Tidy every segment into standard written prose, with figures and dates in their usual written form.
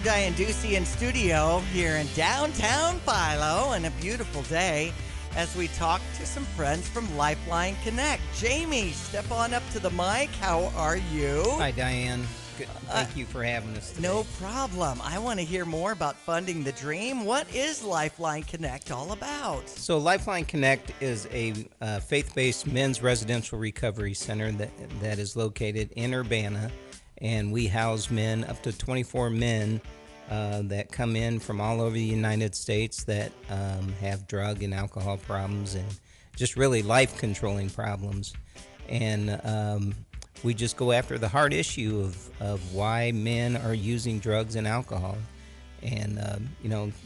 Diane Ducey in studio here in downtown Philo, and a beautiful day as we talk to some friends from Lifeline-connect. Jamey, step on up to the mic. How are you? Hi, Diane. Good. Thank you for having us today. No problem. I want to hear more about funding the dream. What is Lifeline-connect all about? So Lifeline-connect is a faith-based men's residential recovery center that is located in Urbana, and we house men, up to 24 men, that come in from all over the United States that have drug and alcohol problems and just really life-controlling problems. And we just go after the hard issue of why men are using drugs and alcohol. And,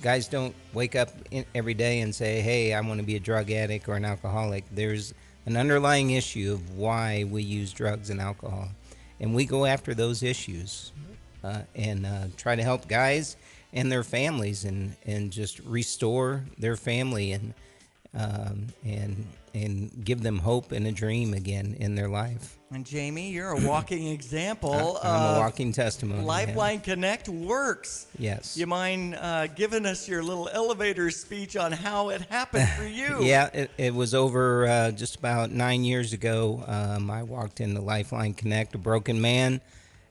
guys don't wake up every day and say, hey, I want to be a drug addict or an alcoholic. There's an underlying issue of why we use drugs and alcohol. And we go after those issues and try to help guys and their families and just restore their family and give them hope and a dream again in their life. And Jamey, you're a walking example. I'm a walking testimony. Lifeline-connect works. Yes. You mind giving us your little elevator speech on how it happened for you? Yeah, it was over just about 9 years ago. I walked into Lifeline-connect, a broken man,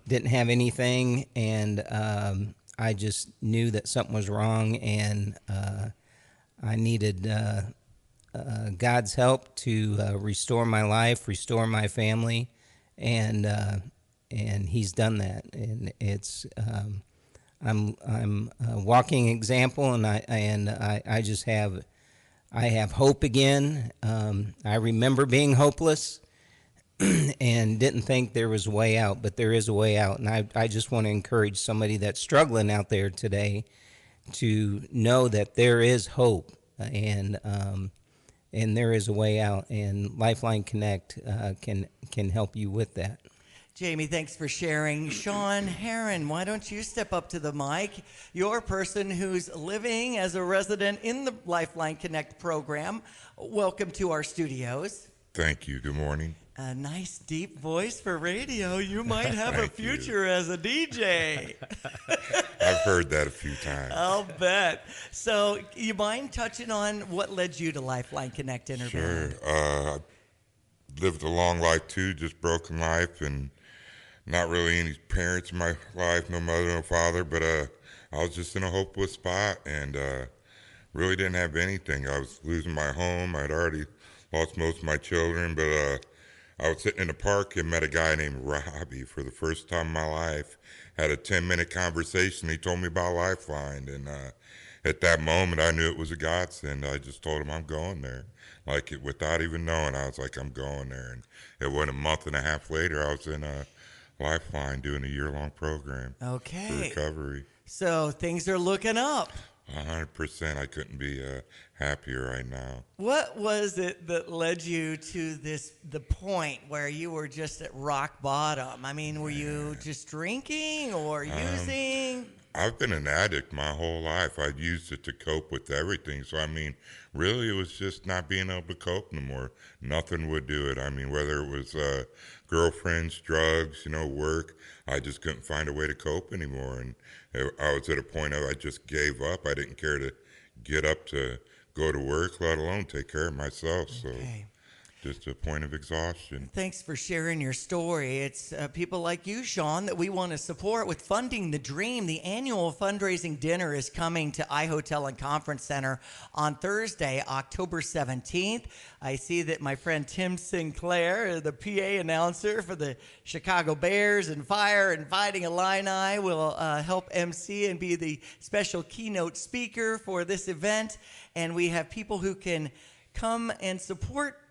didn't have anything, and I just knew that something was wrong, and I needed God's help to restore my life, restore my family, and He's done that. And it's I'm a walking example, and I just have hope again. I remember being hopeless and didn't think there was a way out, but there is a way out. And I just want to encourage somebody that's struggling out there today to know that there is hope, and there is a way out, and Lifeline-connect can help you with that. Jamey, thanks for sharing. Shawn Heron, why don't you step up to the mic? You're a person who's living as a resident in the Lifeline-connect program. Welcome to our studios. Thank you. Good morning. A nice deep voice for radio. You might have a future as a DJ. I've heard that a few times. I'll bet. So you mind touching on what led you to Lifeline-connect in Urbana? Sure. Lived a long life too, just broken life, and not really any parents in my life, no mother, no father, but I was just in a hopeless spot, and really didn't have anything. I was losing my home. I'd already lost most of my children, but I was sitting in the park and met a guy named Robbie for the first time in my life. Had a 10-minute conversation. He told me about Lifeline, and at that moment, I knew it was a godsend. I just told him I'm going there, like it, without even knowing. I was like, I'm going there, and it went a month and a half later. I was in Lifeline doing a year-long program for recovery. So things are looking up. 100%. I couldn't be happier right now. What was it that led you to the point where you were just at rock bottom? I mean, were you just drinking or using? I've been an addict my whole life. I'd used it to cope with everything. So, I mean, really it was just not being able to cope no more. Nothing would do it. I mean, whether it was girlfriends, drugs, work, I just couldn't find a way to cope anymore. And I was at a point of I just gave up. I didn't care to get up to go to work, let alone take care of myself. So just a point of exhaustion. Thanks for sharing your story. It's people like you, Shawn, that we want to support with Funding the Dream. The annual fundraising dinner is coming to iHotel and Conference Center on Thursday, October 17th. I see that my friend Tim Sinclair, the PA announcer for the Chicago Bears and Fire and Fighting Illini, will help MC and be the special keynote speaker for this event. And we have people who can come and support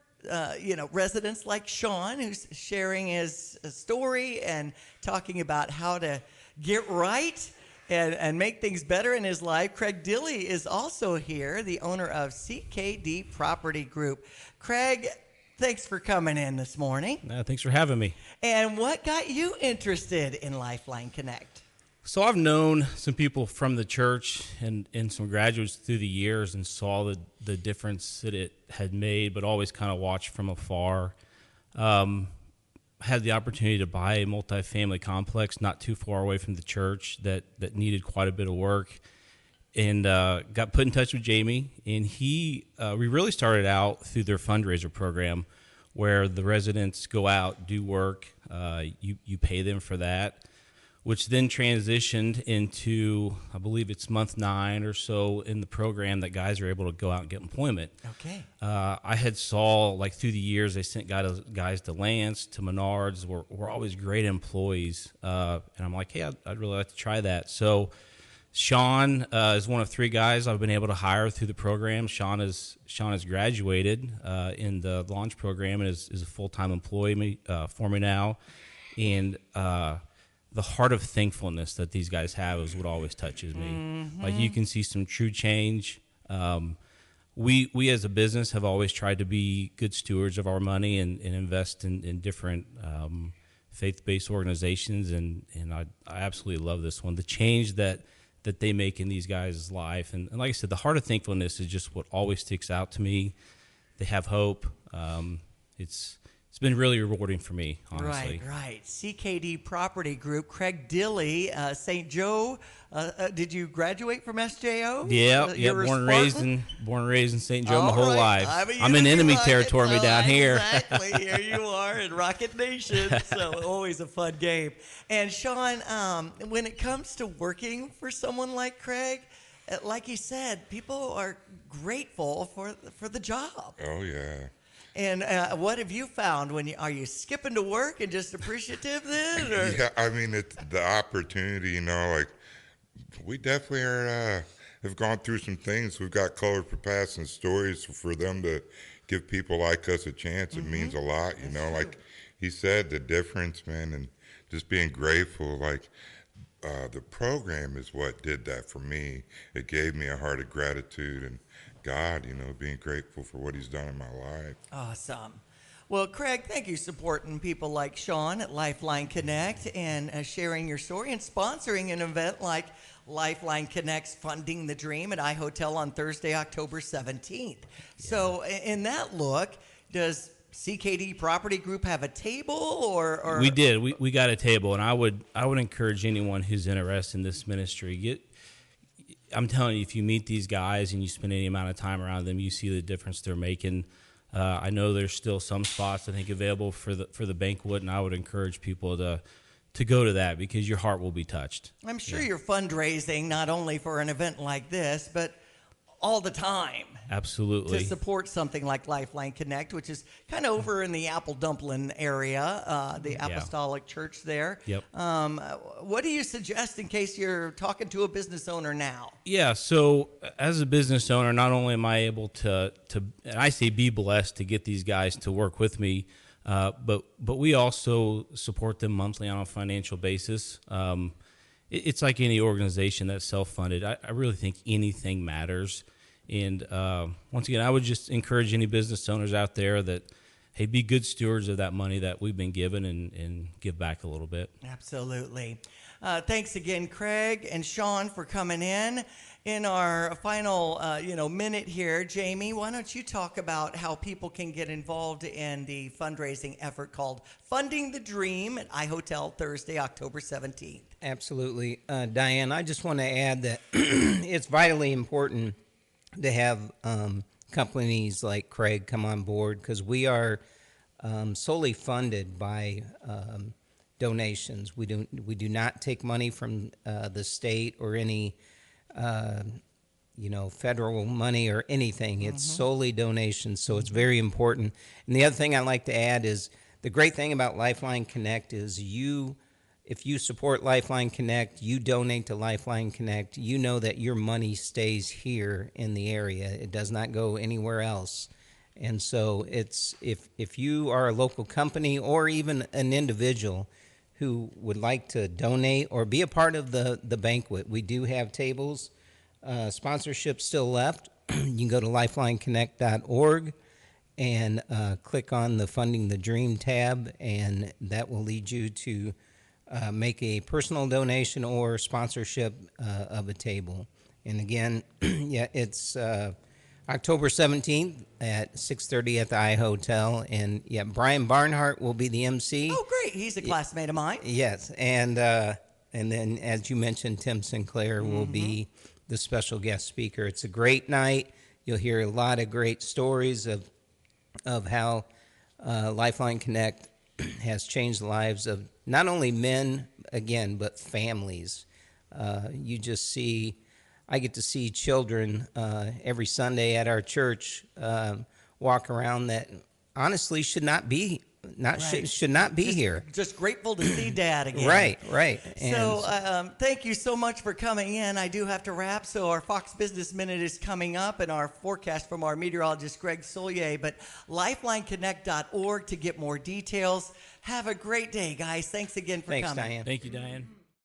residents like Shawn, who's sharing his story and talking about how to get right and make things better in his life. Craig Dilley is also here, the owner of CKD Property Group. Craig, thanks for coming in this morning. Thanks for having me. And what got you interested in Lifeline-connect? So I've known some people from the church and some graduates through the years and saw the difference that it had made, but always kind of watched from afar. had the opportunity to buy a multifamily complex not too far away from the church that needed quite a bit of work, and got put in touch with Jamey. And we really started out through their fundraiser program, where the residents go out, do work, you pay them for that, which then transitioned into, I believe it's month 9 or so in the program, that guys are able to go out and get employment. Okay. I had saw, like, through the years, they sent guys to Lance, to Menards, were always great employees. And I'm like, hey, I'd really like to try that. So Shawn is one of 3 guys I've been able to hire through the program. Shawn has graduated in the launch program and is a full-time employee for me now. And the heart of thankfulness that these guys have is what always touches me. Mm-hmm. Like, you can see some true change. We as a business have always tried to be good stewards of our money and invest in different faith-based organizations, and I absolutely love this one. The change that they make in these guys' life, and like I said, the heart of thankfulness is just what always sticks out to me. They have hope. It's been really rewarding for me, honestly. Right. CKD Property Group, Craig Dilley, St. Joe. Did you graduate from SJO? Yeah. Born and raised in St. Joe my whole life. I'm in enemy territory down here. Exactly. Here you are in Rocket Nation. So always a fun game. And Shawn, when it comes to working for someone like Craig, like he said, people are grateful for the job. Oh, yeah. And what have you found are you skipping to work and just appreciative then? Or? Yeah, I mean, it's the opportunity, like, we definitely have gone through some things. We've got colors for passing stories for them to give people like us a chance. It means a lot, like he said, the difference, man, and just being grateful. Like, the program is what did that for me. It gave me a heart of gratitude and God, being grateful for what he's done in my life. Awesome. Well, Craig, thank you supporting people like Shawn at Lifeline-connect and sharing your story and sponsoring an event like Lifeline-connect's Funding the Dream at iHotel on Thursday, October 17th. Yeah. So in that look, does CKD Property Group have a table or? We did. We got a table, and I would encourage anyone who's interested in this ministry, I'm telling you, if you meet these guys and you spend any amount of time around them, you see the difference they're making. I know there's still some spots, I think, available for the banquet, and I would encourage people to go to that because your heart will be touched. I'm sure you're fundraising not only for an event like this, but all the time. Absolutely. To support something like Lifeline-connect, which is kind of over in the Apple Dumpling area, the Apostolic Church there. Yep. What do you suggest in case you're talking to a business owner now? Yeah, so as a business owner, not only am I able to and I say be blessed to get these guys to work with me, but we also support them monthly on a financial basis. It's like any organization that's self-funded. I really think anything matters. And once again, I would just encourage any business owners out there that, hey, be good stewards of that money that we've been given and give back a little bit. Absolutely. Thanks again, Craig and Shawn, for coming in. In our final minute here, Jamey, why don't you talk about how people can get involved in the fundraising effort called Funding the Dream at iHotel Thursday, October 17th? Absolutely. Diane, I just want to add that it's vitally important to have companies like Craig come on board because we are solely funded by donations. We do not take money from the state or any federal money or anything. It's solely donations, so it's very important. And the other thing I'd like to add is the great thing about Lifeline-connect is if you support Lifeline-connect, you donate to Lifeline-connect, you know that your money stays here in the area. It does not go anywhere else. And so it's if you are a local company or even an individual who would like to donate or be a part of the banquet, we do have tables. Sponsorship still left. You can go to lifelineconnect.org and click on the Funding the Dream tab, and that will lead you to make a personal donation or sponsorship of a table. And again, it's October 17th at 6:30 at the I Hotel. And yeah, Brian Barnhart will be the MC. Oh, great. He's a classmate of mine. Yes. And then, as you mentioned, Tim Sinclair will be the special guest speaker. It's a great night. You'll hear a lot of great stories of how Lifeline-connect has changed the lives of not only men, again, but families. You just see, I get to see children every Sunday at our church walk around that honestly should not be should not be here. Just grateful to see Dad again. Right. So thank you so much for coming in. I do have to wrap, so our Fox Business Minute is coming up, and our forecast from our meteorologist, Greg Solier. But lifeline-connect.org to get more details. Have a great day, guys. Thanks again for coming. Thanks, Diane. Thank you, Diane.